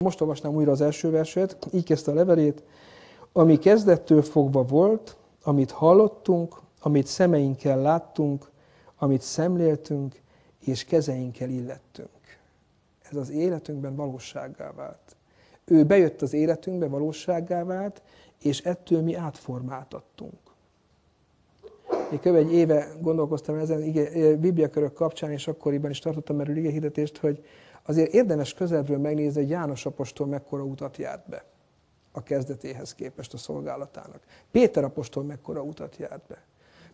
Most olvasnám újra az első verset, így kezdte a levelét. Ami kezdettől fogva volt, amit hallottunk, amit szemeinkkel láttunk, amit szemléltünk, és kezeinkkel illettünk. Ez az életünkben valósággá vált. Ő bejött az életünkbe, valósággá vált, és ettől mi átformáltattunk. Én kb. Egy éve gondolkoztam ezen bibliakörök kapcsán, és akkoriban is tartottam erről igehirdetést, hogy azért érdemes közelről megnézni, hogy János apostol mekkora utat járt be a kezdetéhez képest a szolgálatának. Péter apostol mekkora utat járt be.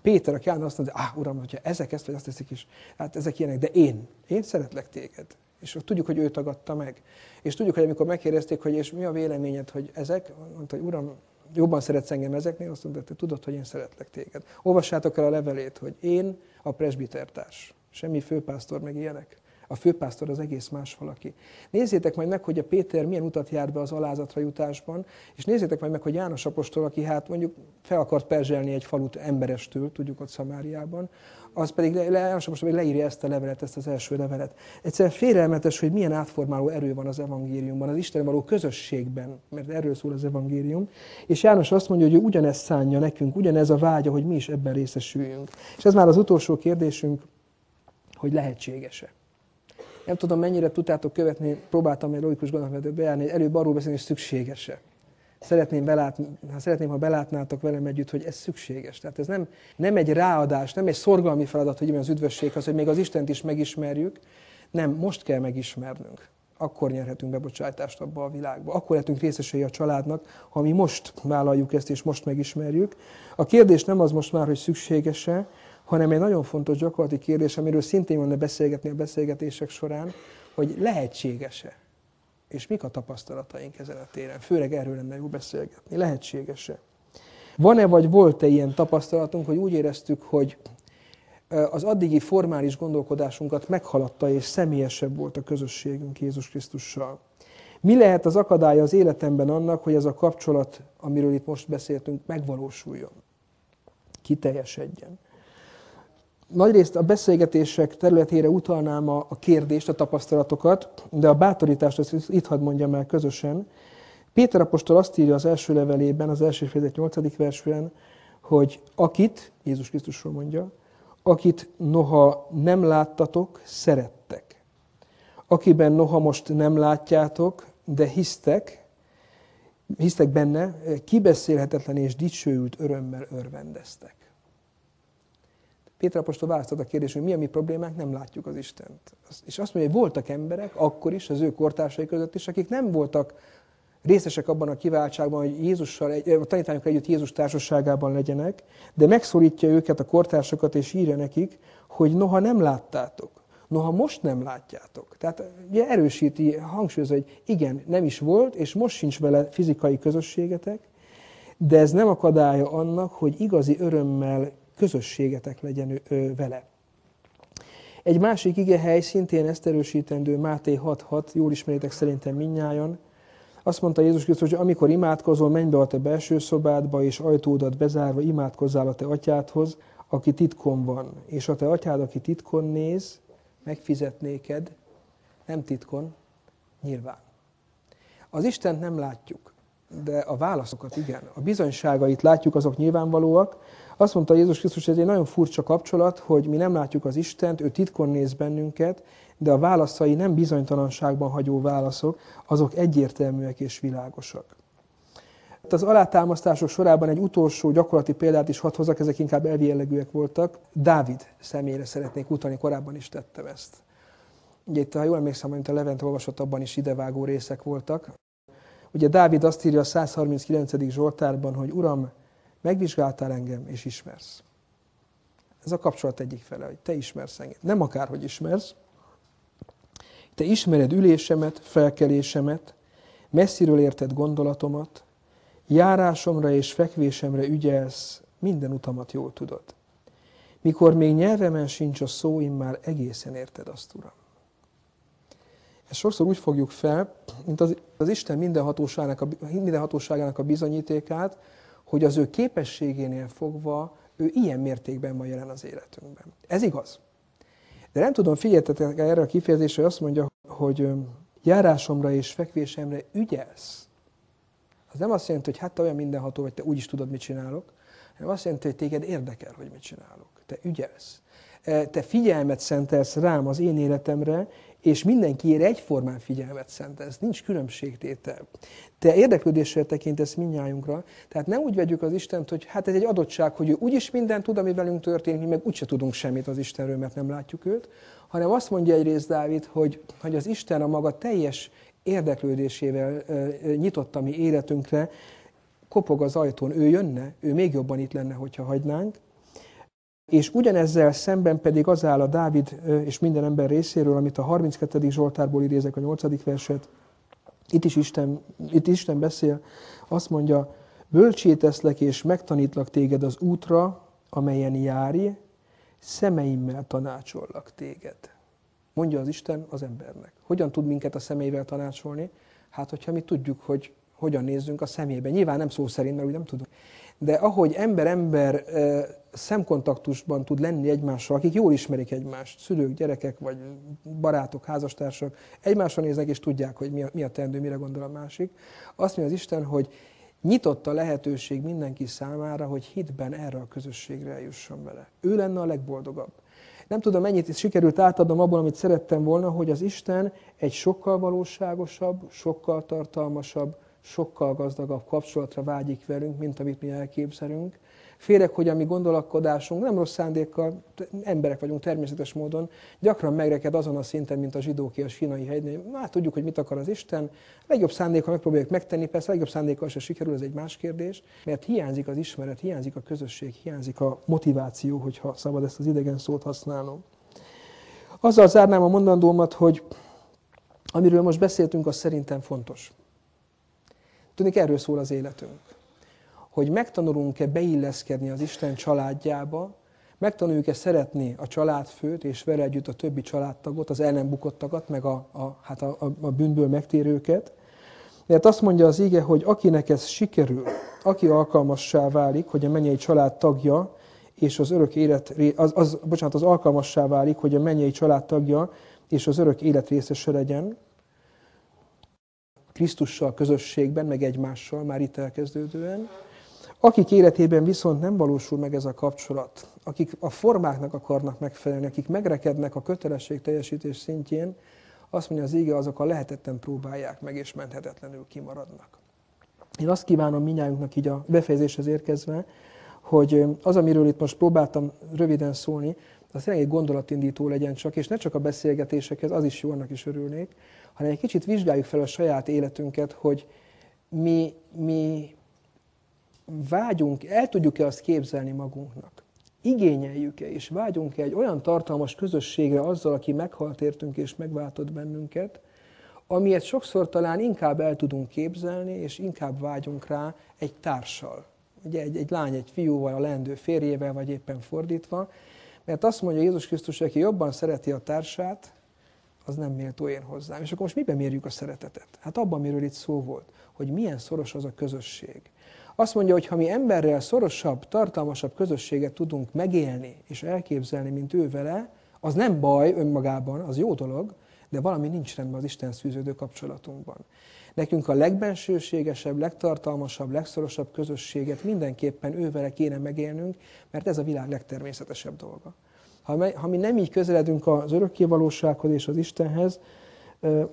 Péter, aki azt mondja, Uram, hogyha ezek ezt vagy azt teszik is, hát ezek ilyenek, de én szeretlek téged. És tudjuk, hogy ő tagadta meg. És tudjuk, hogy amikor megkérdezték, hogy és mi a véleményed, hogy ezek, mondta, hogy Uram, jobban szeretsz engem ezeknél, azt mondta, te tudod, hogy én szeretlek téged. Olvassátok el a levelét, hogy én a presbitertárs, semmi főpásztor, meg ilyenek. A főpásztor az egész más valaki. Nézzétek majd meg, hogy a Péter milyen utat járt be az alázatra jutásban, és nézzétek majd meg, hogy János apostol, aki hát mondjuk fel akart perzselni egy falut emberestől, tudjuk ott Szamáriában, az pedig János apostol leírja ezt a levelet, ezt az első levelet. Egyszerűen félelmetes, hogy milyen átformáló erő van az evangéliumban, az Isten való közösségben, mert erről szól az evangélium. És János azt mondja, hogy ő ugyanezt szánja nekünk, ugyanez a vágya, hogy mi is ebben részesüljünk. És ez már az utolsó kérdésünk, hogy lehetséges-e. Nem tudom, mennyire tudtátok követni, próbáltam egy logikus gondolatmenetet bejárni, előbb arról beszélni, hogy szükséges-e. Szeretném, ha belátnátok velem együtt, hogy ez szükséges. Tehát ez nem egy ráadás, nem egy szorgalmi feladat, hogy az üdvösség az, hogy még az Istent is megismerjük. Nem, most kell megismernünk. Akkor nyerhetünk bebocsájtást abba a világba. Akkor lehetünk részesei a családnak, ha mi most vállaljuk ezt és most megismerjük. A kérdés nem az most már, hogy szükséges-e, hanem egy nagyon fontos gyakorlati kérdés, amiről szintén van beszélgetni a beszélgetések során, hogy lehetséges-e, és mik a tapasztalataink ezen a téren. Főleg erről lenne jó beszélgetni. Lehetséges-e? Van-e vagy volt-e ilyen tapasztalatunk, hogy úgy éreztük, hogy az addigi formális gondolkodásunkat meghaladta, és személyesebb volt a közösségünk Jézus Krisztussal? Mi lehet az akadálya az életemben annak, hogy ez a kapcsolat, amiről itt most beszéltünk, megvalósuljon? Kiteljesedjen? Nagyrészt a beszélgetések területére utalnám a kérdést, a tapasztalatokat, de a bátorítást azt itt hadd mondjam el közösen. Péter apostol azt írja az első levelében, az első fejezet 8. versben, hogy akit, Jézus Krisztusról mondja, akit noha nem láttatok, szerettek. Akiben noha most nem látjátok, de hisztek benne, kibeszélhetetlen és dicsőült örömmel örvendeztek. Péter apostol választott a kérdést, hogy mi a mi problémánk, nem látjuk az Istent. És azt mondja, hogy voltak emberek, akkor is, az ő kortársai között is, akik nem voltak részesek abban a kiváltságban, hogy Jézussal, a tanítványokkal együtt Jézus társaságában legyenek, de megszólítja őket, a kortársakat, és írja nekik, hogy noha nem láttátok, noha most nem látjátok. Tehát ugye erősíti, hangsúlyozza, hogy igen, nem is volt, és most sincs vele fizikai közösségetek, de ez nem akadálya annak, hogy igazi örömmel közösségetek legyen vele. Egy másik igehely szintén ezt erősítendő, Máté 6.6, jól ismeritek szerintem mindnyájan. Azt mondta Jézus Krisztus, hogy amikor imádkozol, menj be a te belső szobádba, és ajtódat bezárva imádkozzál a te atyádhoz, aki titkon van. És a te atyád, aki titkon néz, megfizet néked, nem titkon, nyilván. Az Istent nem látjuk, de a válaszokat igen. A bizonyságait látjuk, azok nyilvánvalóak. Azt mondta Jézus Krisztus, hogy ez egy nagyon furcsa kapcsolat, hogy mi nem látjuk az Istent, ő titkon néz bennünket, de a válaszai nem bizonytalanságban hagyó válaszok, azok egyértelműek és világosak. Az alátámasztások sorában egy utolsó gyakorlati példát is hadd hozzak, ezek inkább elvi jellegűek voltak. Dávid személyére szeretnék utalni, korábban is tettem ezt. Ugye itt, ha jól emlékszem, amit a Levent olvasott, abban is idevágó részek voltak. Ugye Dávid azt írja a 139. Zsoltárban, hogy Uram, megvizsgáltál engem, és ismersz. Ez a kapcsolat egyik fele, hogy te ismersz engem. Nem akárhogy ismersz. Te ismered ülésemet, felkelésemet, messziről érted gondolatomat, járásomra és fekvésemre ügyelsz, minden utamat jól tudod. Mikor még nyelvemen sincs a szó, immár egészen érted azt, Uram. Ezt sokszor úgy fogjuk fel, mint az Isten mindenhatóságának a bizonyítékát, hogy az ő képességénél fogva ő ilyen mértékben van jelen az életünkben. Ez igaz. De nem tudom, figyeljetek erre a kifejezésre, azt mondja, hogy járásomra és fekvésemre ügyelsz. Az nem azt jelenti, hogy hát te olyan mindenható, vagy te úgyis tudod, mit csinálok, hanem azt jelenti, hogy téged érdekel, hogy mit csinálok. Te ügyelsz. Te figyelmet szentelsz rám, az én életemre, és mindenkiére egyformán figyelmet szentelsz. Nincs különbségtétel. Te érdeklődéssel tekintesz mindnyájunkra, tehát ne úgy vegyük az Istent, hogy hát ez egy adottság, hogy ő úgyis mindent tud, ami velünk történik, mi meg úgyse tudunk semmit az Istenről, mert nem látjuk őt, hanem azt mondja egyrészt Dávid, hogy az Isten a maga teljes érdeklődésével nyitott a mi életünkre, kopog az ajtón, ő jönne, ő még jobban itt lenne, hogyha hagynánk. És ugyanezzel szemben pedig az áll a Dávid és minden ember részéről, amit a 32. Zsoltárból idézek, a 8. verset. Itt Isten beszél, azt mondja, bölcsé teszlek és megtanítlak téged az útra, amelyen járj, szemeimmel tanácsollak téged. Mondja az Isten az embernek. Hogyan tud minket a szemeivel tanácsolni? Hát, hogyha mi tudjuk, hogy hogyan nézzünk a szemébe. Nyilván nem szó szerint, mert úgy nem tudunk. De ahogy ember-ember szemkontaktusban tud lenni egymással, akik jól ismerik egymást, szülők, gyerekek, vagy barátok, házastársak, egymásra néznek és tudják, hogy mi a teendő, mire gondol a másik. Azt mondja az Isten, hogy nyitott a lehetőség mindenki számára, hogy hitben erre a közösségre eljusson vele. Ő lenne a legboldogabb. Nem tudom, mennyit sikerült átadnom abból, amit szerettem volna, hogy az Isten egy sokkal valóságosabb, sokkal tartalmasabb, sokkal gazdagabb kapcsolatra vágyik velünk, mint amit mi elképzelünk. Félek, hogy a mi gondolkodásunk nem rossz szándékkal, emberek vagyunk természetes módon, gyakran megreked azon a szinten, mint a zsidóké a Sínai hegynél. Hát tudjuk, hogy mit akar az Isten. Legjobb szándékkal megpróbáljuk megtenni, persze legjobb szándékkal se sikerül, ez egy más kérdés, mert hiányzik az ismeret, hiányzik a közösség, hiányzik a motiváció, hogyha szabad ezt az idegen szót használnom. Azzal zárnám a mondandómat, hogy amiről most beszéltünk, az szerintem fontos. Tudni, erről szól az életünk. Hogy megtanulunk-e beilleszkedni az Isten családjába, megtanuljuk-e szeretni a családfőt, és vele együtt a többi családtagot, az el nem bukottakat, meg a bűnből megtérőket. Mert azt mondja az ige, hogy akinek ez sikerül, aki alkalmassá válik, hogy a mennyei család tagja, és az örök élet, az alkalmassá válik, hogy a mennyei család tagja, és az örök élet részese legyen, Krisztussal közösségben, meg egymással, már itt elkezdődően. Akik életében viszont nem valósul meg ez a kapcsolat, akik a formáknak akarnak megfelelni, akik megrekednek a kötelesség teljesítés szintjén, azt mondja az ige, azok a lehetetlen próbálják meg, és menthetetlenül kimaradnak. Én azt kívánom mindnyájunknak így a befejezéshez érkezve, hogy az, amiről itt most próbáltam röviden szólni, az tényleg egy gondolatindító legyen csak, és ne csak a beszélgetésekhez, az is jó, annak is örülnék, hanem egy kicsit vizsgáljuk fel a saját életünket, hogy mi vágyunk, el tudjuk-e azt képzelni magunknak? Igényeljük-e és vágyunk-e egy olyan tartalmas közösségre azzal, aki meghalt értünk és megváltott bennünket, amilyet sokszor talán inkább el tudunk képzelni, és inkább vágyunk rá egy társal. Ugye egy lány, egy fiúval, a leendő férjével, vagy éppen fordítva, mert azt mondja Jézus Krisztus, aki jobban szereti a társát, az nem méltó én hozzám. És akkor most miben mérjük a szeretetet? Hát abban, amiről itt szó volt, hogy milyen szoros az a közösség. Azt mondja, hogy ha mi emberrel szorosabb, tartalmasabb közösséget tudunk megélni és elképzelni, mint ő vele, az nem baj önmagában, az jó dolog, de valami nincs rendben az Istenhez fűződő kapcsolatunkban. Nekünk a legbensőségesebb, legtartalmasabb, legszorosabb közösséget mindenképpen ő vele kéne megélnünk, mert ez a világ legtermészetesebb dolga. Ha mi nem így közeledünk az örökkévalósághoz és az Istenhez,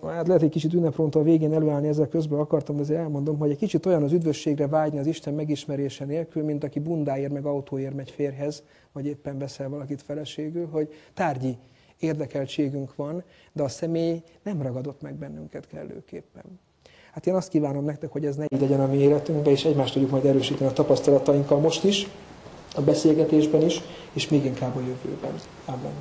hát lehet egy kicsit ünnepronta a végén előállni, ezzel közben akartam, de azért elmondom, hogy egy kicsit olyan az üdvösségre vágyni az Isten megismerése nélkül, mint aki bundáért meg autóért megy férjhez, vagy éppen veszel valakit feleségül, hogy tárgyi érdekeltségünk van, de a személy nem ragadott meg bennünket kellőképpen. Hát én azt kívánom nektek, hogy ez ne így legyen a mi életünkben, és egymást tudjuk majd erősíteni a tapasztalatainkkal most is, a beszélgetésben is, és még inkább a jövőben. Amen.